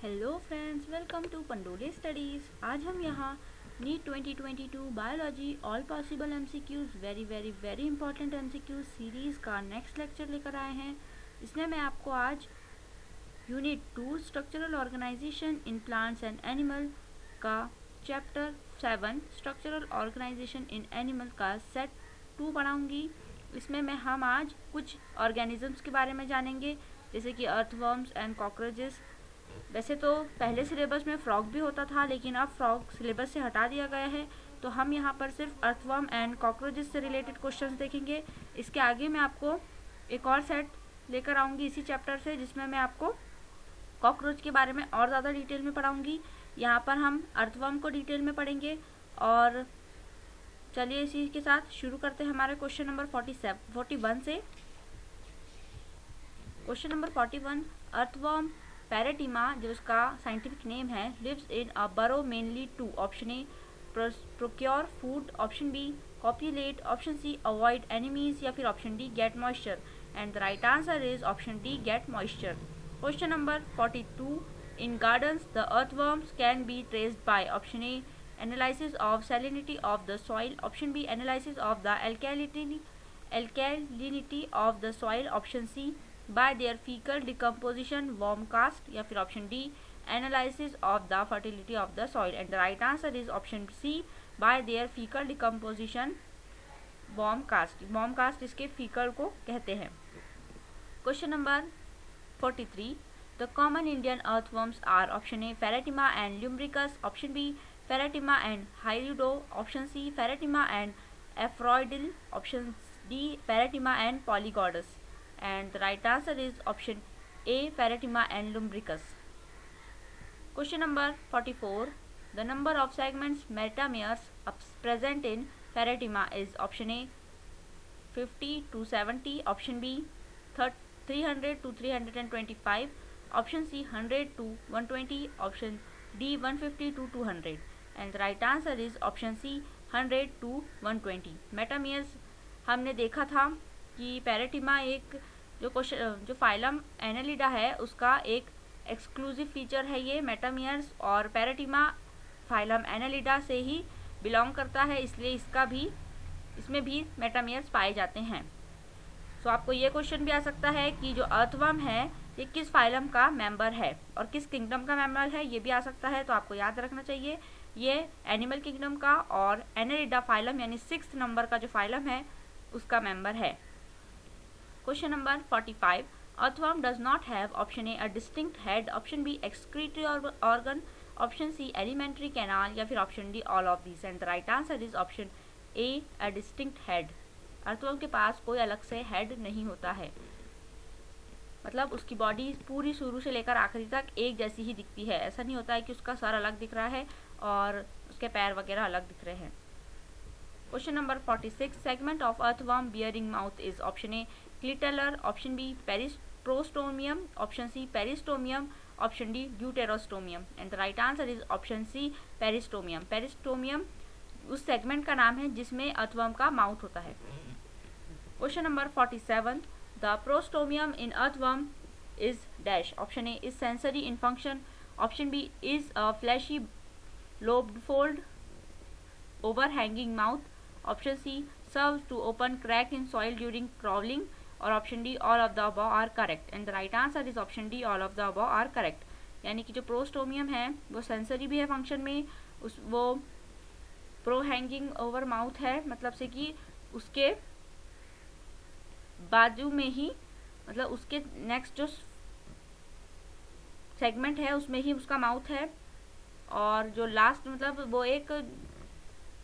Hello friends, welcome to Pandoli studies. आज हम यहाँ NEET 2022 biology all possible MCQs very very very important MCQs series का next lecture लेकर आए हैं। इसमें मैं आपको आज unit 2 structural organisation in plants and animal का chapter 7 structural organisation in animal का सेट 2 पढ़ाऊँगी। इसमें हम आज कुछ ऑर्गेनिजम्स के बारे में जानेंगे, जैसे कि अर्थवर्म्स एंड कॉकरोचेस। वैसे तो पहले सिलेबस में फ्रॉग भी होता था, लेकिन अब फ्रॉग सिलेबस से हटा दिया गया है, तो हम यहाँ पर सिर्फ अर्थवर्म एंड कॉकरोचेस से रिलेटेड क्वेश्चंस देखेंगे। इसके आगे मैं आपको एक और सेट लेकर आऊँगी इसी चैप्टर से, जिसमें मैं आपको कॉकरोच के बारे में और ज़्यादा डिटेल में पढ़ाऊँगी। यहाँ पर हम अर्थवर्म को डिटेल में पढ़ेंगे। और चलिए इसी के साथ शुरू करते हैं हमारे क्वेश्चन नंबर 41 से। क्वेश्चन नंबर 41, अर्थवर्म पैरेटिमा, जो उसका साइंटिफिक नेम है, lives in a burrow mainly to option A procure food, option B copulate, option C avoid enemies, या फिर option D get moisture. And the right answer is option D get moisture. Question number 42, in gardens the earthworms can be traced by option A analysis of salinity of the soil, option B analysis of the alkalinity of the soil, option C by their fecal decomposition worm cast, या फिर option D analysis of the fertility of the soil। and the right answer is option C by their fecal decomposition worm cast। worm cast इसके fecal को कहते हैं। Question number 43, the common Indian earthworms are option A Ferretima and Lumbricus, option B Ferretima and Hyrido, option C Ferretima and Aphrodil, option D Ferretima and Polygodus। and the right answer is option A Ferretima and Lumbricus। Question number 44, the number of segments metameres present in Ferretima is option A 50 to 70, option B 300 to 325, option C 100 to 120, option D 150 to 200। and the right answer is option C 100 to 120। मेटामियर्स हमने देखा था कि पैरेटिमा एक जो phylum Annelida है उसका एक exclusive feature है ये मेटामियर्स, और पैरेटिमा फाइलम एनालिडा से ही बिलोंग करता है, इसलिए इसमें भी मेटामियर्स पाए जाते हैं। तो आपको ये क्वेश्चन भी आ सकता है कि जो अर्थवर्म है ये किस फाइलम का मेंबर है और किस किंगडम का मेंबर है, ये भी आ सकता है। तो आपको याद रखना चाहिए ये एनिमल किंगडम का और एनालिडा फाइलम यानी 6th नंबर का जो फाइलम है उसका मेंबर है। Question number 45, earthworm does not have option A a distinct head, option B excretory organ, option C alimentary canal, या फिर option D all of this. And the right answer is option A a distinct head. Earthworm के पास कोई अलग से head नहीं होता है, मतलब उसकी बॉडी पूरी शुरू से लेकर आखिरी तक एक जैसी ही दिखती है। ऐसा नहीं होता है कि उसका सर अलग दिख रहा है और उसके पैर वगैरह अलग दिख रहे हैं। Question number 46, segment of earthworm bearing mouth is option A clitellar, option B prostomium, option C peristomium, option D deuterostomium. And the right answer is option C peristomium. Peristomium उस सेगमेंट का नाम है जिसमें अर्थवर्म का mouth होता है। Question number 47, the prostomium in earthworm is dash, option A is sensory in function, option B is a fleshy lobed fold overhanging mouth, option C serves to open crack in soil during crawling, और option D all of the above are correct। and the right answer is option D all of the above are correct। यानी कि जो prostomium है वो sensory भी है function में, वो प्रो हैंगिंग ओवर माउथ है, मतलब से कि उसके बाजू में ही, मतलब उसके नेक्स्ट जो सेगमेंट है उसमें ही उसका माउथ है, और जो लास्ट मतलब वो एक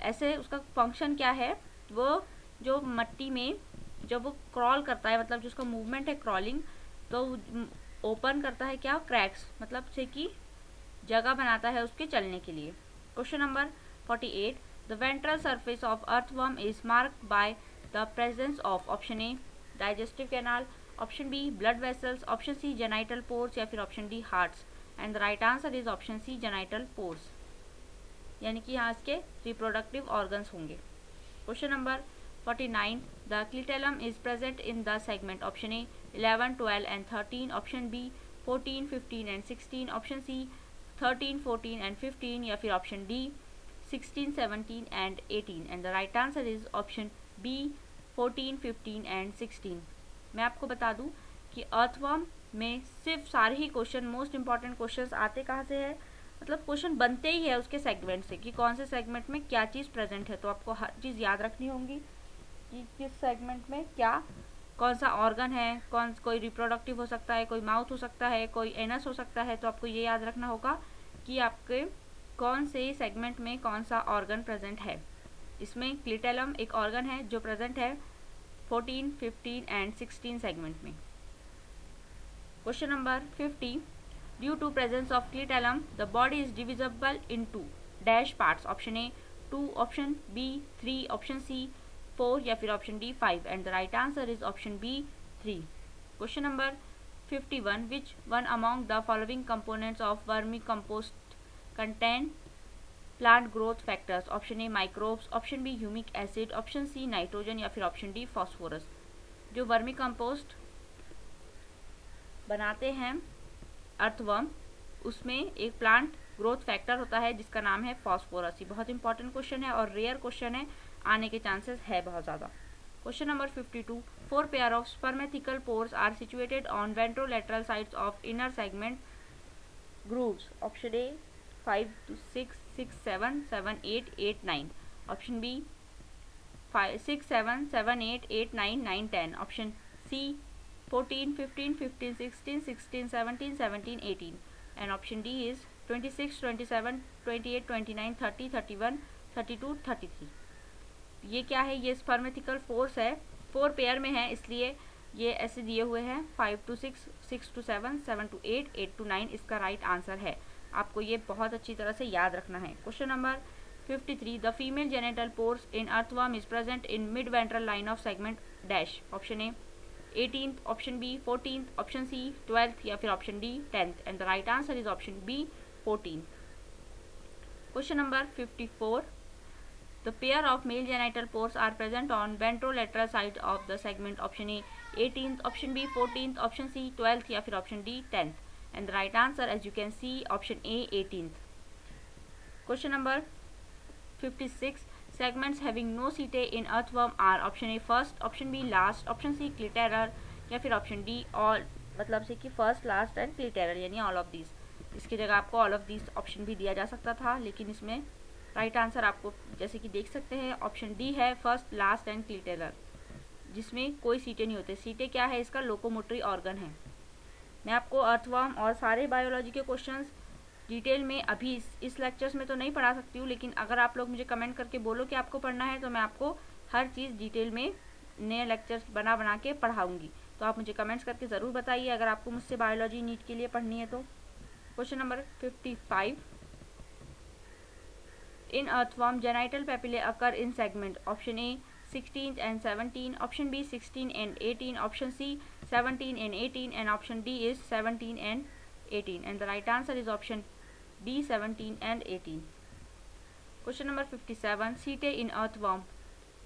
ऐसे उसका फंक्शन क्या है, वो जो मट्टी में जब वो क्रॉल करता है, मतलब जो उसका मूवमेंट है क्रॉलिंग, तो ओपन करता है क्या, क्रैक्स, मतलब से कि जगह बनाता है उसके चलने के लिए। Question number 48, the ventral surface of earthworm is marked by the presence of option A digestive canal, option B blood vessels, option C genital pores, या फिर option D hearts. And the right answer is option C genital pores, यानी कि यहाँ इसके reproductive organs होंगे। Question number 49, the clitellum is present in the segment option A 11, 12 and 13, option B 14, 15 and 16, option C 13, 14 and 15 या फिर option D 16, 17 and 18 and the right answer is option B 14, 15 and 16। मैं आपको बता दूं कि earthworm में सिर्फ सारे ही क्वेश्चन मोस्ट इंपॉर्टेंट क्वेश्चंस आते कहाँ से है, मतलब क्वेश्चन बनते ही है उसके सेगमेंट से कि कौन से सेगमेंट में क्या चीज़ प्रेजेंट है। तो आपको हर चीज़ याद रखनी होगी कि किस सेगमेंट में क्या कौन सा ऑर्गन है, कोई रिप्रोडक्टिव हो सकता है, कोई माउथ हो सकता है, कोई एनस हो सकता है। तो आपको ये याद रखना होगा कि आपके कौन से सेगमेंट में कौन सा ऑर्गन प्रेजेंट है। इसमें क्लिटेलम एक ऑर्गन है जो प्रेजेंट है 14, 15 एंड 16 सेगमेंट में। Question number 50, due to presence of clitellum the body is divisible into dash parts, option A 2, option B 3, option C 4 या फिर option D 5 and the right answer is option B 3। Question number 51, which one among the following components of vermicompost contain plant growth factors, option A microbes, option B humic acid, option C nitrogen या फिर option D phosphorus. जो vermi compost बनाते हैं earthworm, उसमें एक plant growth factor होता है जिसका नाम है फॉस्फोरस। ये बहुत इंपॉर्टेंट क्वेश्चन है और रेयर क्वेश्चन है, आने के चांसेस है बहुत ज़्यादा। Question number 52, 4 pair of spermathecal pores are situated on ventrolateral sides of inner segment grooves, option A 5 to 6, 6, 7, 7, 8, 8, 9, option B 5, 6, 7, 7, 8, 8, 9, 9, 10, option C 14, 15, 15, 16, 16, 17, 17, 18 and option D is 26, 27, 28, 29, 30, 31, 32, 33। ये क्या है, ये स्पर्मेथिकल फोर्स है, 4 पेयर में है इसलिए ये ऐसे दिए हुए हैं 5 to 6, 6 to 7, 7 to 8, 8 to 9 इसका राइट आंसर है। आपको ये बहुत अच्छी तरह से याद रखना है। Question number 53, the female genital pores in earthworm is present in mid ventral line of segment dash, option A 18th, option B 14th, option C 12th या फिर option D 10th and the right answer is option B 14th। Question number 54, the pair of male genital pores are present on ventrolateral side of the segment, option A 18th, option B 14th, option C 12th या फिर option D 10th and the right answer as you can see option A 18th। Question number 56, segments having no setae in earthworm are option A first, option B last, option C clitoral या फिर option D all, मतलब से कि first last and क्लिटेरल यानी all of these. इसकी जगह आपको all of these option भी दिया जा सकता था, लेकिन इसमें राइट आंसर आपको जैसे कि देख सकते हैं ऑप्शन डी है फर्स्ट लास्ट एंड क्लिटेरल, जिसमें कोई सीटे नहीं होते। सीटे क्या है, इसका लोकोमोटरी ऑर्गन है। मैं आपको अर्थवर्म और सारे बायोलॉजी के क्वेश्चंस डिटेल में अभी इस लेक्चर्स में तो नहीं पढ़ा सकती हूँ, लेकिन अगर आप लोग मुझे कमेंट करके बोलो कि आपको पढ़ना है तो मैं आपको हर चीज़ डिटेल में नए लेक्चर्स बना के पढ़ाऊँगी। तो आप मुझे कमेंट्स करके ज़रूर बताइए अगर आपको मुझसे बायोलॉजी नीट के लिए पढ़नी है तो। Question number 55, in earthworm genital papillae occur in segment, option A 16 and 17, option B 16 and 18, option C 17 and 18 and option D is 17 and 18 and the right answer is option D 17 and 18. Question number 57, setae in earthworm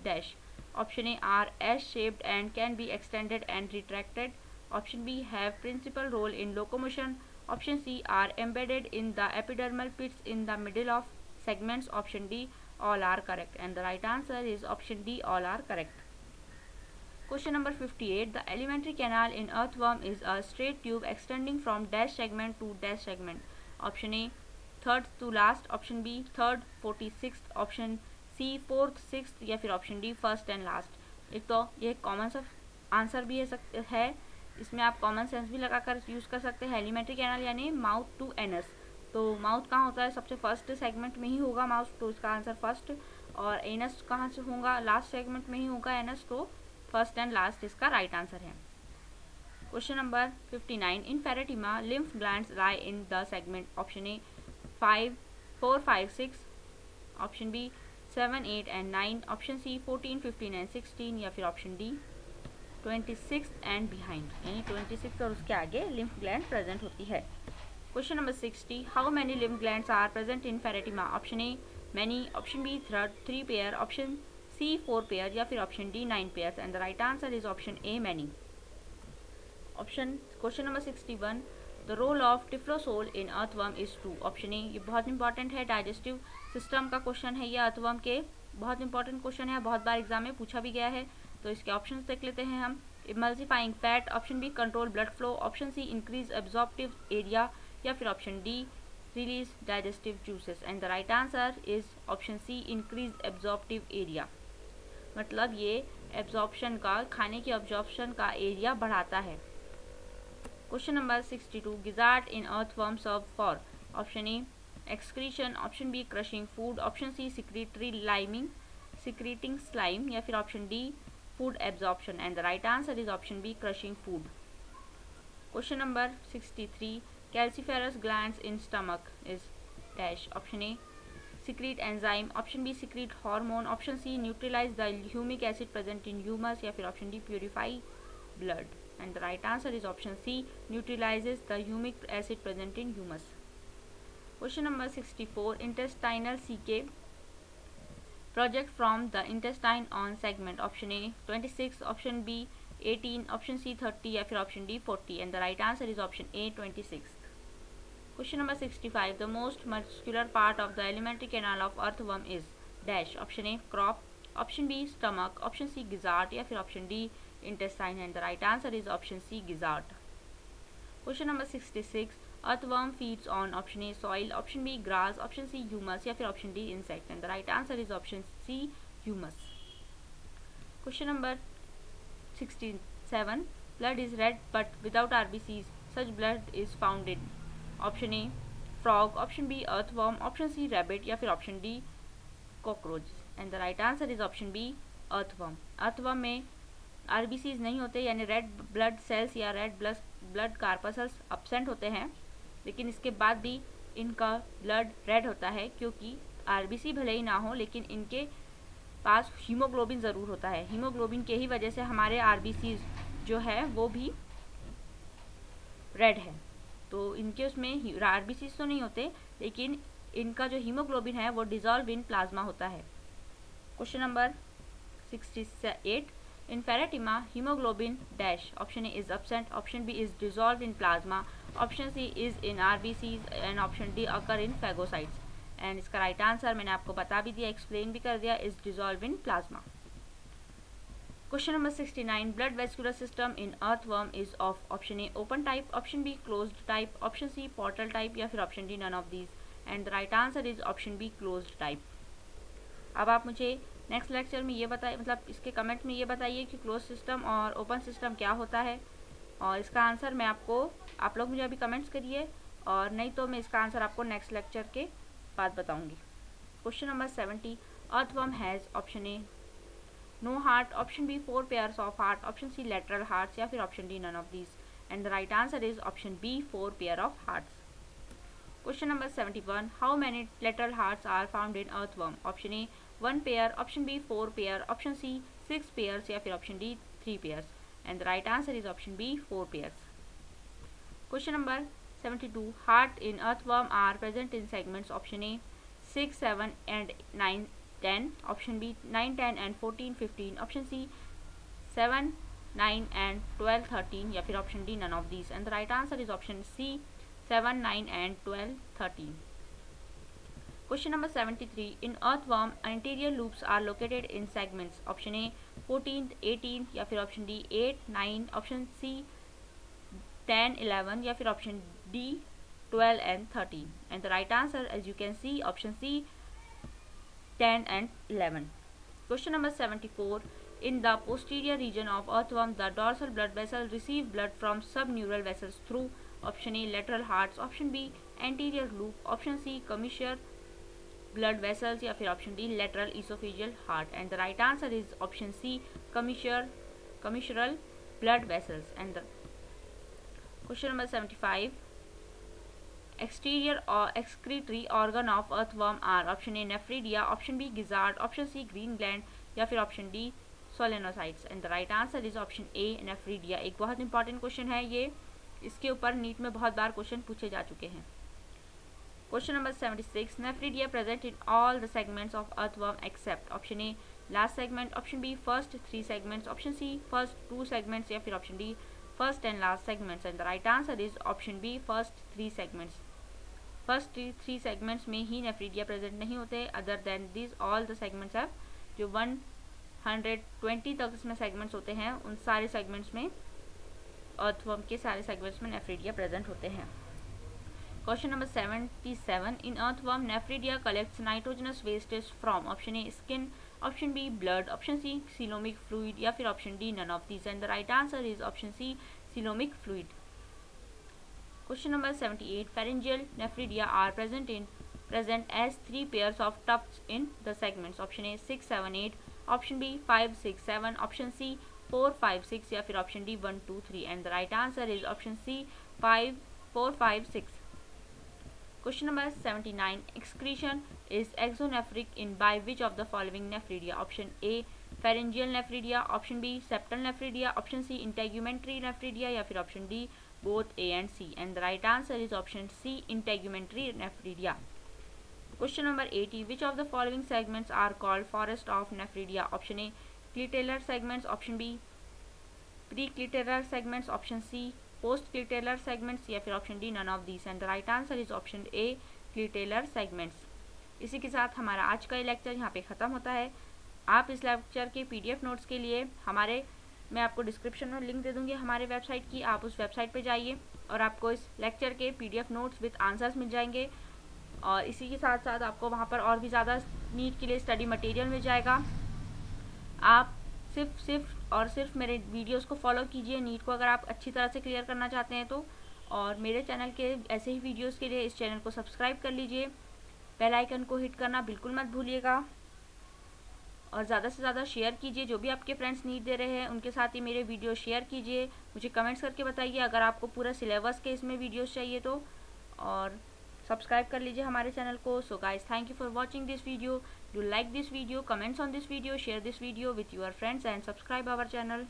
dash, option A are S-shaped and can be extended and retracted, option B have principal role in locomotion, option C are embedded in the epidermal pits in the middle of segments, option D all are correct and the right answer is option D all are correct. Question number 58, the alimentary canal in earthworm is a straight tube extending from dash segment to dash segment, option A third to last, option B third 46th, option C 4th 6th या फिर option D first and last. एक तो ये common सा answer भी है, इसमें आप कॉमन सेंस भी लगाकर यूज़ कर सकते हैं। एलिमेंट्री कैनाल यानी माउथ टू एनस, तो माउथ कहाँ होता है, सबसे फर्स्ट सेगमेंट में ही होगा माउथ, तो इसका आंसर फर्स्ट। और एनस कहाँ से होगा, लास्ट सेगमेंट में ही होगा एनस, तो फर्स्ट एंड लास्ट इसका राइट आंसर है। Question number 59, in Pheretima lymph glands lie in the segment, option A 5, 4, 5, 6, option B 7, 8 and 9, option C 14, 15 and 16 या फिर ऑप्शन डी 26 एंड बिहाइंड, यानी 26 और उसके आगे लिम्फ ग्लैंड प्रेजेंट होती है। Question number 60, how many lymph glands are present in Pheretima, option A many, option B 3 pair, option C 4 pair या फिर option D 9 pair and the right answer is option A many. Question number 61, the role of typhlosole in earthworm is to, option A, ये बहुत important है, digestive system का question है, ये earthworm के बहुत इंपॉर्टेंट क्वेश्चन है, बहुत बार एग्जाम में पूछा भी गया है। तो इसके ऑप्शंस देख लेते हैं हम। Emulsifying fat, option B control blood flow, option C increase absorptive area, या फिर option D release digestive juices. And the right answer is option C increase absorptive area, मतलब ये एब्जॉर्प्शन का, खाने की एब्जॉर्प्शन का एरिया बढ़ाता है। Question number 62, gizzard in earthworm serve for, option A excretion, option B crushing food, option C secreting slime, या फिर option D food absorption. And the right answer is option B crushing food. Question number 63, calciferous glands in stomach is dash, option A secrete enzyme, option B secrete hormone, option C neutralize the humic acid present in humus, या फिर option D purify blood। and the right answer is option C neutralizes the humic acid present in humus। question number 64, intestinal CK project from the intestine on segment, option A 26, option B 18, option C 30, या फिर option D 40। and the right answer is option A 26। Question number 65, the most muscular part of the alimentary canal of earthworm is dash, option A crop, option B stomach, option C gizzard, या फिर option D intestine। and the right answer is option C gizzard। Question number 66, earthworm feeds on option A soil, option B grass, option C humus, या फिर option D insect। and the right answer is option C humus। Question number 67, blood is red but without RBCs, such blood is found in, option A frog, option B earthworm, option C rabbit, या फिर option D cockroach. And the right answer is option B earthworm. Earthworm में RBCs नहीं होते, यानी red blood cells या red blood corpuscles absent होते हैं, लेकिन इसके बाद भी इनका ब्लड रेड होता है, क्योंकि आरबीसी भले ही ना हो लेकिन इनके पास हीमोग्लोबिन ज़रूर होता है। हीमोग्लोबिन के ही वजह से हमारे आरबीसीज जो है वो भी रेड है। तो इनके उसमें आरबीसीज तो नहीं होते, लेकिन इनका जो हीमोग्लोबिन है वो डिजॉल्व इन प्लाज्मा होता है। Question number 68, in Pheretima hemoglobin dash, option A is absent, option B is dissolve in plasma, option C is in RBCs, and option D occur in phagocytes. एंड इसका right आंसर मैंने आपको बता भी दिया, एक्सप्लेन भी कर दिया, is dissolve in plasma. Question number 69, blood vascular system in earthworm is of option A open type, option B closed type, option C portal type, या फिर option D none of these। and the right answer is option B closed type। अब आप मुझे next lecture में ये बताइए, मतलब इसके कमेंट में ये बताइए कि क्लोज सिस्टम और ओपन सिस्टम क्या होता है, और इसका आंसर मैं आपको, आप लोग मुझे अभी कमेंट्स करिए, और नहीं तो मैं इसका आंसर आपको नेक्स्ट लेक्चर के बाद बताऊँगी। Question number 70, earthworm has option A no heart, option B 4 pairs of heart, option C lateral hearts, या फिर option D none of these। and the right answer is option B 4 pair of hearts। question number 71, how many lateral hearts are found in earthworm, option A 1 pair, option B 4 pair, option C 6 pairs, या फिर option D 3 pairs। and the right answer is option B 4 pairs। question number 72, heart in earthworm are present in segments, option A 6, 7 and 9, 10, option B 9, 10 and 14, 15, option C 7, 9 and 12, 13, या फिर option D none of these। and the right answer is option C 7, 9 and 12, 13। question number 73, in earthworm anterior loops are located in segments, option A 14, 18, या फिर option D 8, 9, option C 10, 11, या फिर option D 12 and 13। and the right answer, as you can see, option C 10 and 11। question number 74, in the posterior region of earthworm the dorsal blood vessel receive blood from subneural vessels through, option A lateral hearts, option B anterior loop, option C commissure blood vessels, या फिर option D lateral esophageal heart। and the right answer is option C commissural blood vessels। and the question number 75, exterior or excretory organ of earthworm are, option A nephridia, option B gizzard, option C green gland, या फिर option D solenocytes। and the right answer is option A nephridia। एक बहुत important question है ये, इसके ऊपर NEET में बहुत बार क्वेश्चन पूछे जा चुके हैं। Question number 76, nephridia present in all the segments of earthworm except, option A last segment, option B first 3 segments, option C first 2 segments, या फिर option D first and last segments, and the right answer is option B, first 3 segments. First 3 segments में ही nephridia present नहीं होते, other than this all the segments have, जो 120 तक इसमें segments होते हैं उन सारे सेगमेंट्स में, अर्थवर्म के सारे सेगमेंट्स में नेफ्रीडिया प्रेजेंट होते हैं. Question number 77. In earthworm nephridia collects nitrogenous wastage from option A skin, option B blood, option C coelomic fluid या फिर option D none of these, and the right answer is option C coelomic fluid. Question number 78. Pharyngeal nephridia are present as 3 pairs of tufts in the segments. Option A 6, 7, 8. Option B 5, 6, 7. Option C 4, 5, 6. या फिर option D 1, 2, 3. And the right answer is option C 5, 4, 5, 6. Question number 79. Excretion is exonephric in by which of the following nephridia? Option A pharyngeal nephridia. Option B septal nephridia. Option C integumentary nephridia या फिर option D both A and C, and the right answer is option C integumentary nephridia. Question number 80. Which of the following segments are called forest of nephridia? Option A clitellar segments, option B preclitellar segments, option C postclitellar segments या फिर option D none of these, and the right answer is option A clitellar segments. इसी के साथ हमारा आज का ये lecture यहाँ पे ख़त्म होता है. आप इस लेक्चर के PDF नोट्स के लिए मैं आपको डिस्क्रिप्शन में लिंक दे दूंगी हमारे वेबसाइट की, आप उस वेबसाइट पे जाइए और आपको इस लेक्चर के PDF नोट्स विद आंसर्स मिल जाएंगे. और इसी के साथ साथ आपको वहाँ पर और भी ज़्यादा नीट के लिए स्टडी मटेरियल मिल जाएगा. आप सिर्फ मेरे वीडियोस को फॉलो कीजिए नीट को अगर आप अच्छी तरह से क्लियर करना चाहते हैं तो, और मेरे चैनल के ऐसे ही वीडियोस के लिए इस चैनल को सब्सक्राइब कर लीजिए. बेल आइकन को हिट करना बिल्कुल मत भूलिएगा और ज़्यादा से ज़्यादा शेयर कीजिए. जो भी आपके फ्रेंड्स नीट दे रहे हैं उनके साथ ही मेरे वीडियो शेयर कीजिए. मुझे कमेंट्स करके बताइए अगर आपको पूरा सिलेबस के इसमें वीडियोस चाहिए तो, और सब्सक्राइब कर लीजिए हमारे चैनल को. So guys, thank you for watching this video. Do like this video, comments on this video, share this video with your friends and subscribe our channel.